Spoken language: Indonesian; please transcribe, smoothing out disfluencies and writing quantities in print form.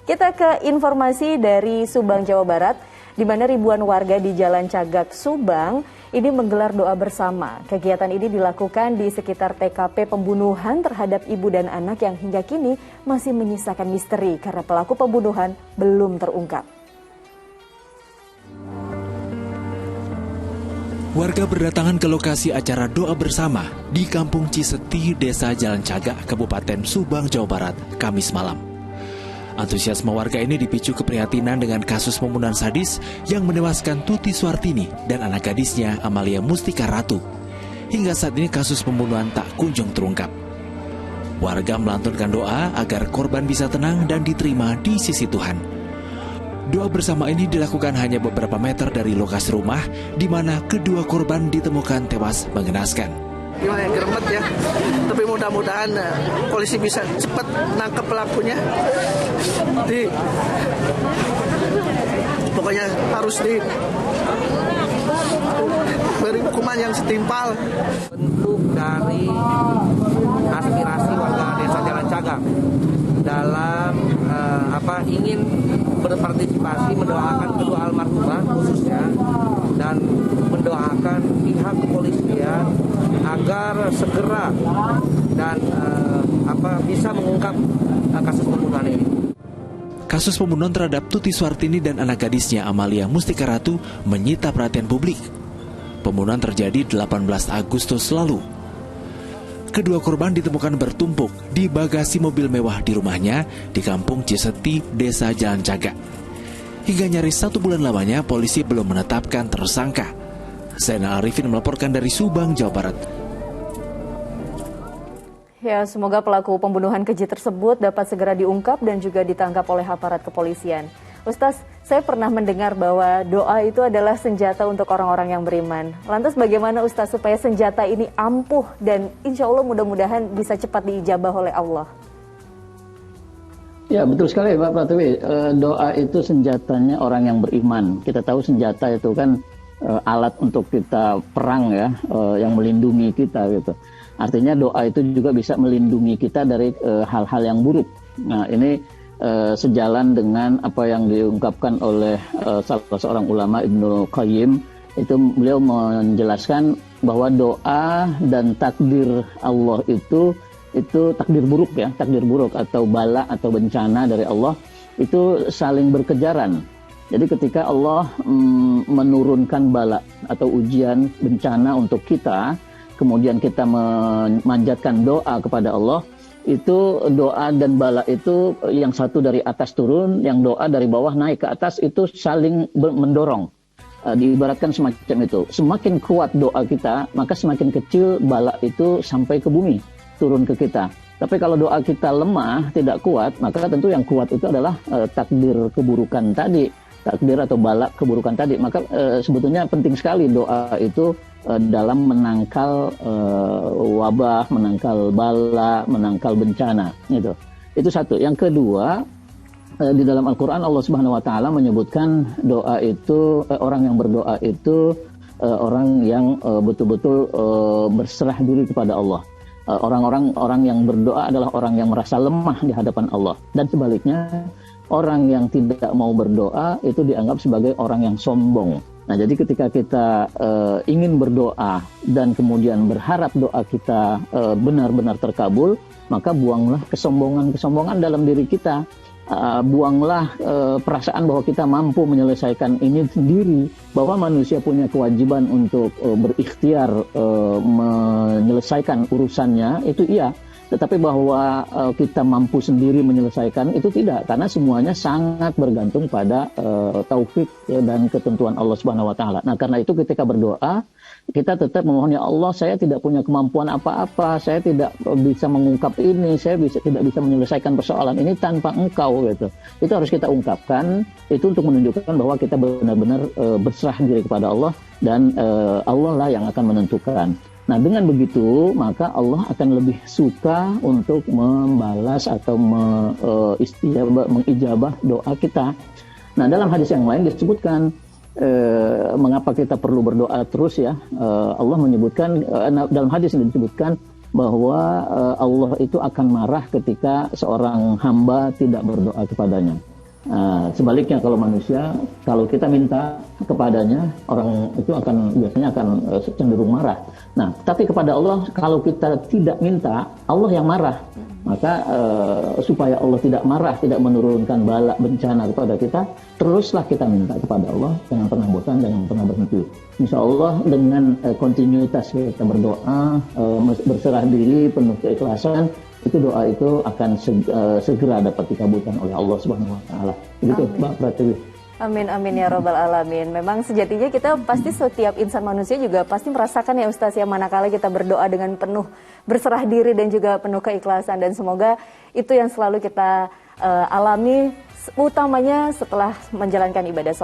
Kita ke informasi dari Subang, Jawa Barat, di mana ribuan warga di Jalan Cagak, Subang, ini menggelar doa bersama. Kegiatan ini dilakukan di sekitar TKP pembunuhan terhadap ibu dan anak yang hingga kini masih menyisakan misteri karena pelaku pembunuhan belum terungkap. Warga berdatangan ke lokasi acara doa bersama di Kampung Ciseti, Desa Jalan Cagak, Kabupaten Subang, Jawa Barat, Kamis malam. Antusiasme warga ini dipicu keprihatinan dengan kasus pembunuhan sadis yang menewaskan Tuti Suartini dan anak gadisnya Amalia Mustika Ratu. Hingga saat ini kasus pembunuhan tak kunjung terungkap. Warga melantunkan doa agar korban bisa tenang dan diterima di sisi Tuhan. Doa bersama ini dilakukan hanya beberapa meter dari lokasi rumah di mana kedua korban ditemukan tewas mengenaskan. Gimana geremet ya, tapi mudah-mudahan polisi bisa cepat nangkep pelakunya. Pokoknya harus diberi hukuman yang setimpal. Bentuk dari aspirasi warga Desa Jalan Cagak dalam ingin berpartisipasi mendoakan kedua almarhumah khususnya dan mendoakan pihak kepolisian agar segera dan bisa mengungkap kasus pembunuhan ini. Kasus pembunuhan terhadap Tuti Suartini dan anak gadisnya Amalia Mustika Ratu menyita perhatian publik. Pembunuhan terjadi 18 Agustus lalu. Kedua korban ditemukan bertumpuk di bagasi mobil mewah di rumahnya di Kampung Ciseti, Desa Jalan Cagak. Hingga nyaris 1 bulan lamanya, polisi belum menetapkan tersangka. Zainal Arifin melaporkan dari Subang, Jawa Barat. Ya, semoga pelaku pembunuhan keji tersebut dapat segera diungkap dan juga ditangkap oleh aparat kepolisian. Ustaz, saya pernah mendengar bahwa doa itu adalah senjata untuk orang-orang yang beriman. Lantas bagaimana Ustaz supaya senjata ini ampuh dan insya Allah mudah-mudahan bisa cepat diijabah oleh Allah? Ya, betul sekali Pak Pratiwi. Doa itu senjatanya orang yang beriman. Kita tahu senjata itu kan alat untuk kita perang ya, yang melindungi kita gitu. Artinya doa itu juga bisa melindungi kita dari hal-hal yang buruk. Nah, ini sejalan dengan apa yang diungkapkan oleh salah seorang ulama, Ibnu Qayyim. Itu beliau menjelaskan bahwa doa dan takdir Allah itu takdir buruk ya, takdir buruk atau bala atau bencana dari Allah itu saling berkejaran. Jadi ketika Allah menurunkan bala atau ujian bencana untuk kita, kemudian kita memanjatkan doa kepada Allah, itu doa dan bala itu yang satu dari atas turun, yang doa dari bawah naik ke atas, itu saling mendorong. Diibaratkan semacam itu. Semakin kuat doa kita, maka semakin kecil bala itu sampai ke bumi, turun ke kita. Tapi kalau doa kita lemah, tidak kuat, maka tentu yang kuat itu adalah takdir keburukan tadi, takdir atau bala keburukan tadi. Maka sebetulnya penting sekali doa itu dalam menangkal wabah, menangkal bala, menangkal bencana gitu. Itu satu. Yang kedua, di dalam Al-Qur'an Allah Subhanahu wa taala menyebutkan doa itu orang yang berdoa itu orang yang betul-betul berserah diri kepada Allah. Orang yang berdoa adalah orang yang merasa lemah di hadapan Allah, dan sebaliknya orang yang tidak mau berdoa itu dianggap sebagai orang yang sombong. Nah, jadi ketika kita ingin berdoa dan kemudian berharap doa kita benar-benar terkabul, maka buanglah kesombongan dalam diri kita. Buanglah perasaan bahwa kita mampu menyelesaikan ini sendiri, bahwa manusia punya kewajiban untuk berikhtiar menyelesaikan urusannya, itu iya. Tetapi bahwa kita mampu sendiri menyelesaikan itu tidak, karena semuanya sangat bergantung pada taufik dan ketentuan Allah Subhanahu wa taala. Nah, karena itu ketika berdoa, kita tetap memohon, ya Allah, saya tidak punya kemampuan apa-apa, saya tidak bisa mengungkap ini, saya tidak bisa menyelesaikan persoalan ini tanpa Engkau gitu. Itu harus kita ungkapkan, itu untuk menunjukkan bahwa kita benar-benar berserah diri kepada Allah, dan Allah lah yang akan menentukan. Nah, dengan begitu maka Allah akan lebih suka untuk membalas atau mengijabah doa kita. Nah, dalam hadis yang lain disebutkan mengapa kita perlu berdoa terus ya. Allah menyebutkan dalam hadis ini disebutkan bahwa Allah itu akan marah ketika seorang hamba tidak berdoa kepadanya. Sebaliknya kalau manusia, kalau kita minta kepadanya, orang itu biasanya akan cenderung marah. Nah, tapi kepada Allah, kalau kita tidak minta, Allah yang marah. Maka supaya Allah tidak marah, tidak menurunkan bala bencana kepada kita, teruslah kita minta kepada Allah, jangan pernah bosan, jangan pernah berhenti. Insya Allah dengan kontinuitas kita berdoa, berserah diri, penuh keikhlasan, itu doa itu akan segera dapat dikabulkan oleh Allah Subhanahu wa taala. Begitu, Mbak Pratiwi. Amin amin ya robbal alamin. Memang sejatinya kita pasti, setiap insan manusia juga pasti merasakan ya Ustaz ya, manakala kita berdoa dengan penuh berserah diri dan juga penuh keikhlasan, dan semoga itu yang selalu kita alami, utamanya setelah menjalankan ibadah sholat.